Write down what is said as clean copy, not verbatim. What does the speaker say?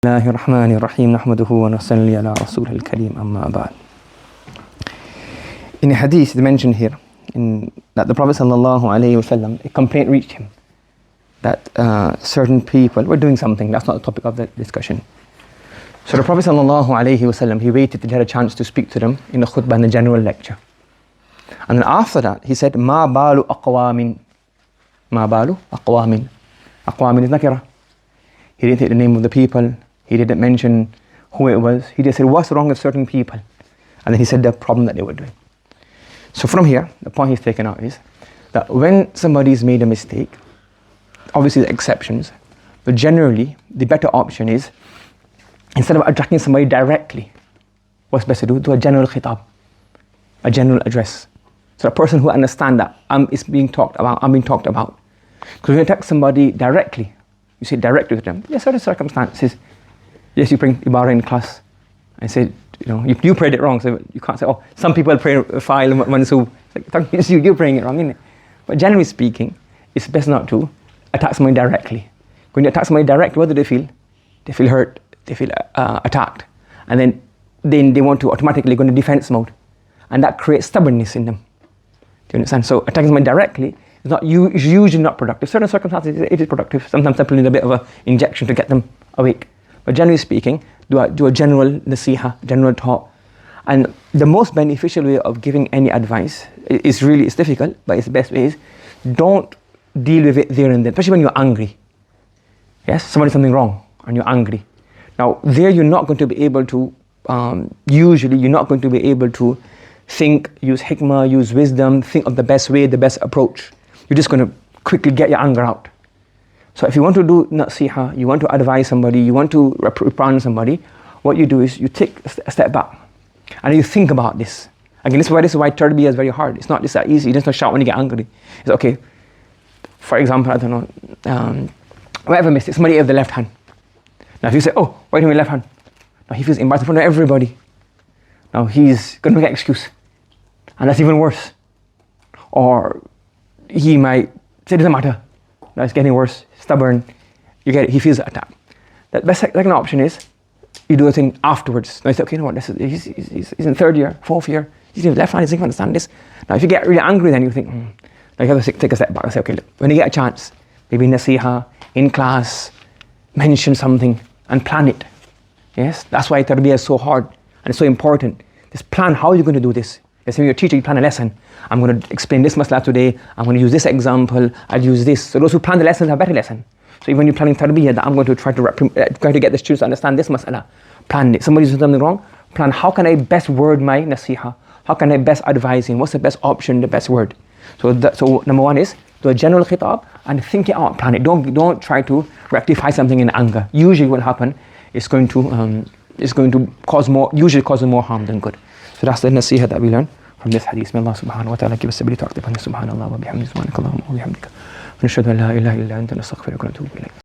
الله الرحمن الرحيم نحمده ونصلي على رسوله الكريم أما بعد. In a hadith they mentioned here that the Prophet sallallahu alaihi wasallam, a complaint reached him that certain people were doing something. That's not the topic of the discussion. So the Prophet sallallahu alaihi wasallam, he waited till he had a chance to speak to them in the khutbah and the general lecture. And then after that he said, "Ma balu aqwamin." Ma balu aqwamin. Aqwamin is nakira. He didn't take the name of the people. He didn't mention who it was. He just said, what's wrong with certain people? And then he said the problem that they were doing. So from here, the point he's taken out is that when somebody's made a mistake, obviously there are exceptions, but generally the better option is, instead of attacking somebody directly, what's best to do? Do a general khitab, a general address. So a person who understands that I'm being talked about. Because when you attack somebody directly, you say directly to them, yes, certain circumstances. Yes, you bring Ibarah in class and say, you prayed it wrong, so you can't say, oh, some people pray file mansoob. It's you're praying it wrong, isn't it? But generally speaking, it's best not to attack somebody directly. When you attack somebody directly, what do they feel? They feel hurt, they feel attacked. And then they want to automatically go into defense mode. And that creates stubbornness in them. Do you understand? So attacking somebody directly is usually not productive. Certain circumstances it is productive. Sometimes people need a bit of an injection to get them awake. But generally speaking, do a general nasiha, general talk. And the most beneficial way of giving any advice is it's difficult, but it's the best way is don't deal with it there and then, especially when you're angry. Yes, somebody's something wrong and you're angry. Now there you're not going to be able to, usually you're not going to be able to think, use hikmah, use wisdom, think of the best way, the best approach. You're just going to quickly get your anger out. So if you want to do nasiha, you want to advise somebody, you want to reprimand somebody, what you do is you take a step back and you think about this. Again, this is why tarbiyah is very hard. It's not just that easy. You just don't shout when you get angry. It's okay. For example, I don't know, whatever mistake, somebody have the left hand. Now if you say, oh, why do you have left hand? Now he feels embarrassed in front of everybody. Now he's going to make an excuse. And that's even worse. Or he might say, it doesn't matter. Now it's getting worse, stubborn. You get it, he feels attacked. The best second option is you do a thing afterwards. Now you say, okay, you know what, he's in third year, fourth year, he's in left hand, he doesn't understand this. Now if you get really angry, then you think, now you have to take a step back and say, okay, look, when you get a chance, maybe nasiha, in class, mention something and plan it. Yes, that's why tarbiyah is so hard and it's so important. Just plan how you're going to do this. Let's say you're a teacher, you plan a lesson. I'm going to explain this masala today. I'm going to use this example. I'll use this. So those who plan the lessons have better lesson. So even when you're planning tarbiyah, that I'm going to try to get the students to understand this masala. Plan it. Somebody's doing something wrong. Plan how can I best word my nasiha? How can I best advise him? What's the best option, the best word? So number one is do a general khitab and think it out, plan it. Don't try to rectify something in anger. Usually what will happen is going to cause more harm than good. So that's the nasiha that we learn from this hadith. May Allah subhanahu wa ta'ala give us the ability to act upon it. Subhanallah wa bihamdihi subhanakallahumma wa bihamdika. Wa nashhadu an la ilaha illa anta nastaghfiruka wa natubu ilayk.